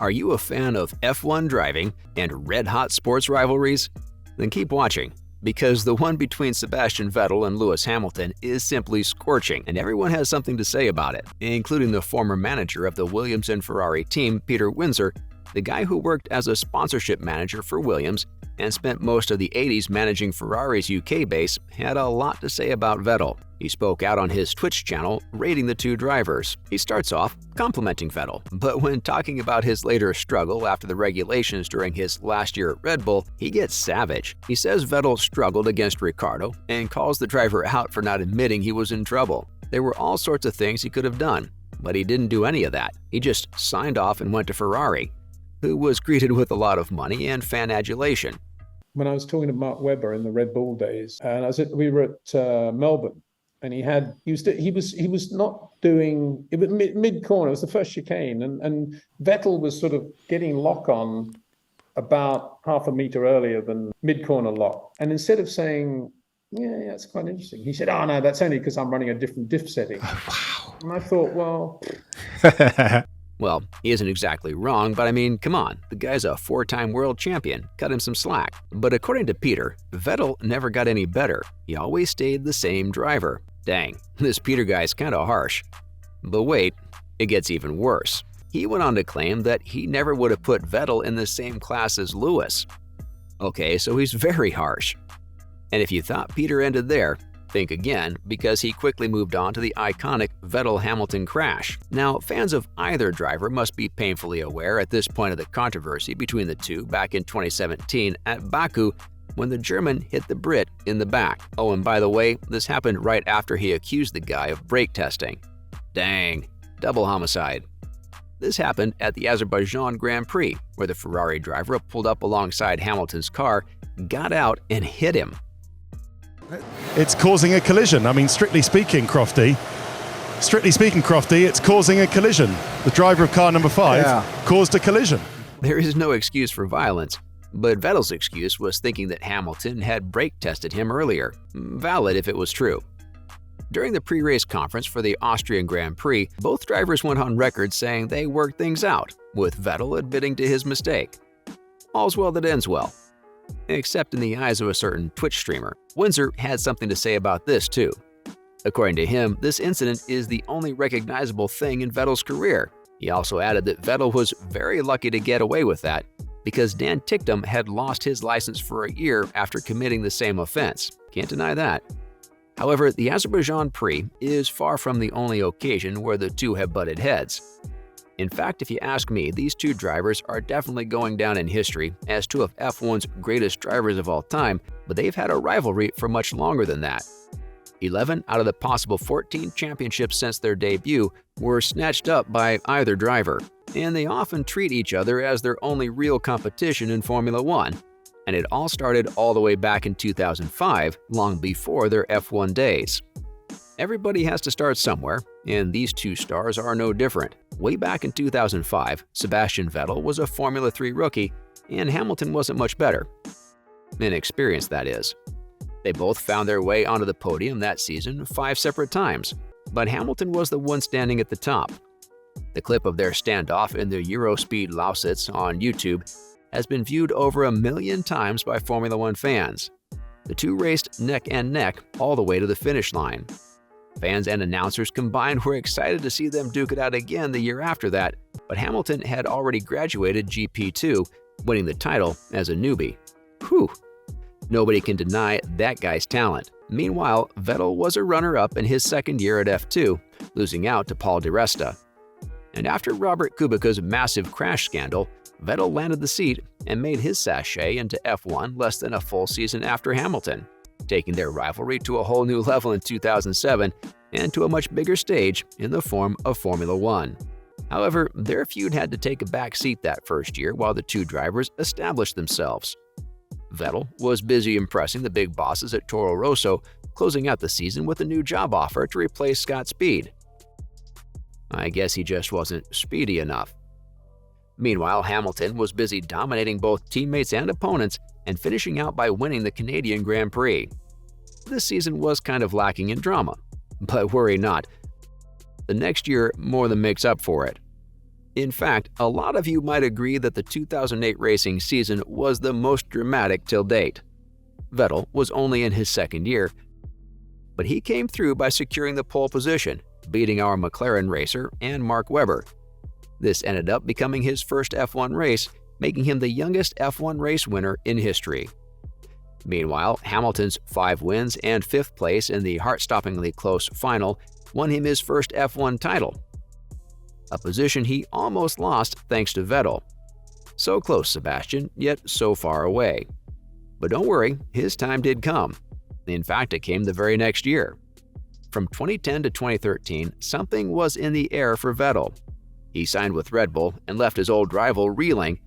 Are you a fan of F1 driving and red-hot sports rivalries? Then keep watching, because the one between Sebastian Vettel and Lewis Hamilton is simply scorching, and everyone has something to say about it, including the former manager of the Williams and Ferrari team, Peter Windsor, the guy who worked as a sponsorship manager for Williams and spent most of the 80s managing Ferrari's UK base, had a lot to say about Vettel. He spoke out on his Twitch channel, rating the two drivers. He starts off complimenting Vettel, but when talking about his later struggle after the regulations during his last year at Red Bull, he gets savage. He says Vettel struggled against Ricciardo and calls the driver out for not admitting he was in trouble. There were all sorts of things he could have done, but he didn't do any of that. He just signed off and went to Ferrari, who was greeted with a lot of money and fan adulation. When I was talking to Mark Webber in the Red Bull days, and we were at Melbourne, and he was not doing it was mid corner. It was the first chicane, and Vettel was sort of getting lock on about half a meter earlier than mid corner lock, and instead of saying, yeah, it's quite interesting, he said, oh no, that's only because I'm running a different diff setting. Oh, wow. And I thought, well. Well, he isn't exactly wrong, but I mean, come on, the guy's a 4-time world champion, cut him some slack. But according to Peter, Vettel never got any better. He always stayed the same driver. Dang, this Peter guy's kinda harsh. But wait, it gets even worse. He went on to claim that he never would have put Vettel in the same class as Lewis. Okay, so he's very harsh. And if you thought Peter ended there, think again, because he quickly moved on to the iconic Vettel-Hamilton crash. Now, fans of either driver must be painfully aware at this point of the controversy between the two back in 2017 at Baku, when the German hit the Brit in the back. Oh, and by the way, this happened right after he accused the guy of brake testing. Dang, double homicide. This happened at the Azerbaijan Grand Prix, where the Ferrari driver pulled up alongside Hamilton's car, got out, and hit him. It's causing a collision. I mean, strictly speaking, Crofty, it's causing a collision. The driver of car number 5 caused a collision. There is no excuse for violence, but Vettel's excuse was thinking that Hamilton had brake tested him earlier. Valid if it was true. During the pre-race conference for the Austrian Grand Prix, both drivers went on record saying they worked things out, with Vettel admitting to his mistake. All's well that ends well. Except in the eyes of a certain Twitch streamer. Windsor had something to say about this too. According to him, this incident is the only recognizable thing in Vettel's career. He also added that Vettel was very lucky to get away with that, because Dan Ticktum had lost his license for a year after committing the same offense. Can't deny that. However, the Azerbaijan Prix is far from the only occasion where the two have butted heads. In fact, if you ask me, these two drivers are definitely going down in history as two of F1's greatest drivers of all time, but they've had a rivalry for much longer than that. 11 out of the possible 14 championships since their debut were snatched up by either driver, and they often treat each other as their only real competition in Formula One. And it all started all the way back in 2005, long before their F1 days. Everybody has to start somewhere, and these two stars are no different. Way back in 2005, Sebastian Vettel was a Formula 3 rookie, and Hamilton wasn't much better. Inexperienced, that is. They both found their way onto the podium that season 5 separate times, but Hamilton was the one standing at the top. The clip of their standoff in the Eurospeed Lausitz on YouTube has been viewed over 1 million times by Formula One fans. The two raced neck and neck all the way to the finish line. Fans and announcers combined were excited to see them duke it out again the year after that, but Hamilton had already graduated GP2, winning the title as a newbie. Whew! Nobody can deny that guy's talent. Meanwhile, Vettel was a runner-up in his second year at F2, losing out to Paul di Resta. And after Robert Kubica's massive crash scandal, Vettel landed the seat and made his sachet into F1 less than a full season after Hamilton, taking their rivalry to a whole new level in 2007 and to a much bigger stage in the form of Formula One. However, their feud had to take a back seat that first year while the two drivers established themselves. Vettel was busy impressing the big bosses at Toro Rosso, closing out the season with a new job offer to replace Scott Speed. I guess he just wasn't speedy enough. Meanwhile, Hamilton was busy dominating both teammates and opponents and finishing out by winning the Canadian Grand Prix. This season was kind of lacking in drama, but worry not. The next year more than makes up for it. In fact, a lot of you might agree that the 2008 racing season was the most dramatic till date. Vettel was only in his second year, but he came through by securing the pole position, beating our McLaren racer and Mark Webber. This ended up becoming his first F1 race, making him the youngest F1 race winner in history. Meanwhile, Hamilton's 5 wins and 5th place in the heart-stoppingly close final won him his first F1 title, a position he almost lost thanks to Vettel. So close, Sebastian, yet so far away. But don't worry, his time did come. In fact, it came the very next year. From 2010 to 2013, something was in the air for Vettel. He signed with Red Bull and left his old rival reeling,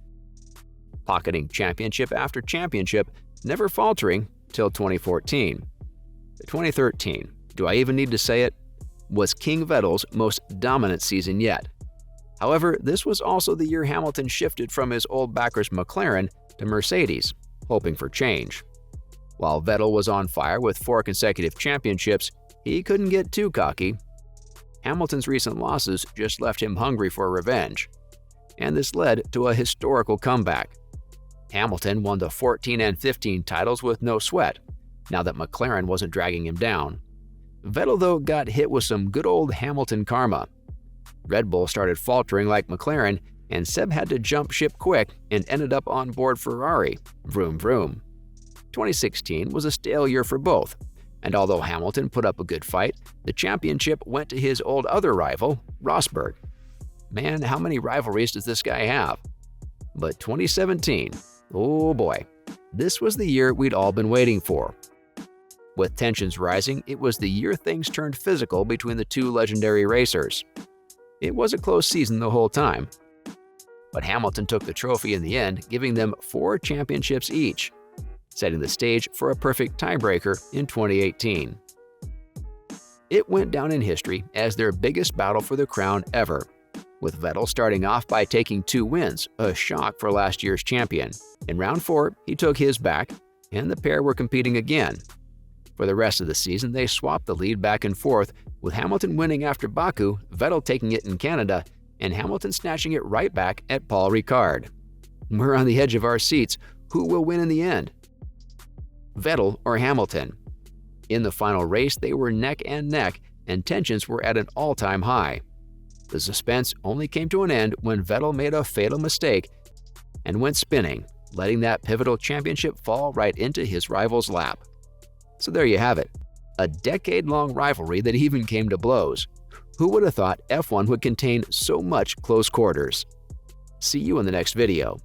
pocketing championship after championship, never faltering till 2014. 2013, do I even need to say it, was King Vettel's most dominant season yet. However, this was also the year Hamilton shifted from his old backers McLaren to Mercedes, hoping for change. While Vettel was on fire with 4 consecutive championships, he couldn't get too cocky. Hamilton's recent losses just left him hungry for revenge, and this led to a historical comeback. Hamilton won the 14 and 15 titles with no sweat, now that McLaren wasn't dragging him down. Vettel, though, got hit with some good old Hamilton karma. Red Bull started faltering like McLaren, and Seb had to jump ship quick and ended up on board Ferrari. Vroom vroom. 2016 was a stale year for both, and although Hamilton put up a good fight, the championship went to his old other rival, Rosberg. Man, how many rivalries does this guy have? But 2017, oh boy, this was the year we'd all been waiting for. With tensions rising, it was the year things turned physical between the two legendary racers. It was a close season the whole time, but Hamilton took the trophy in the end, giving them 4 championships each, setting the stage for a perfect tiebreaker in 2018. It went down in history as their biggest battle for the crown ever, with Vettel starting off by taking 2 wins, a shock for last year's champion. In round 4, he took his back, and the pair were competing again. For the rest of the season, they swapped the lead back and forth, with Hamilton winning after Baku, Vettel taking it in Canada, and Hamilton snatching it right back at Paul Ricard. We're on the edge of our seats. Who will win in the end? Vettel or Hamilton? In the final race, they were neck and neck, and tensions were at an all-time high. The suspense only came to an end when Vettel made a fatal mistake and went spinning, letting that pivotal championship fall right into his rival's lap. So there you have it, a decade-long rivalry that even came to blows. Who would have thought F1 would contain so much close quarters? See you in the next video.